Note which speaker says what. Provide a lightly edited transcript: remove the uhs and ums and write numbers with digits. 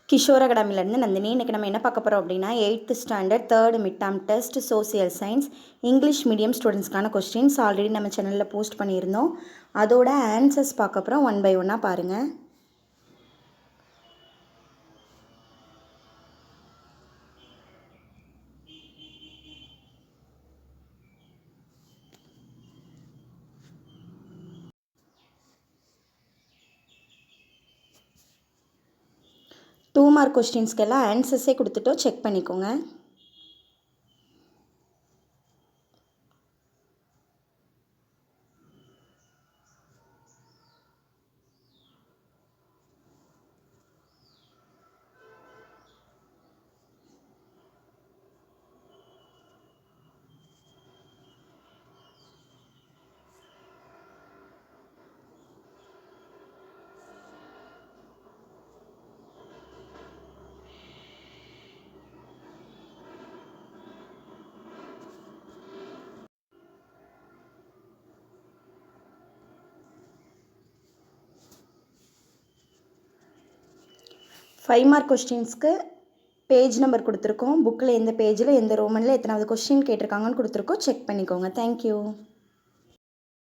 Speaker 1: கிஷோர் அகாடமிலேருந்து நந்தினி. இன்றைக்கி நம்ம என்ன பார்க்க போகிறோம் அப்படின்னா 8th standard 3rd mid term test social science English medium ஸ்டூடெண்ட்ஸ்க்கான கொஸ்டின்ஸ் ஆல்ரெடி நம்ம சேனலில் போஸ்ட் பண்ணியிருந்தோம். அதோட ஆன்சர்ஸ் பார்க்க போகிறோம். 1 by 1 பாருங்கள். டூ மார்க் கொஸ்டின்ஸ்க்கெல்லாம் ஆன்சர்ஸே கொடுத்துட்டோம், செக் பண்ணிக்கோங்க. ஃபைவ் மார்க் கொஸ்டின்ஸ்க்கு பேஜ் நம்பர் கொடுத்துருக்கோம். புக்கில் எந்த பேஜில் எந்த ரோமனில் எத்தனாவது கொஸ்டின் கேட்டிருக்காங்கன்னு கொடுத்துருக்கோம், செக் பண்ணிக்கோங்க. தேங்க்யூ.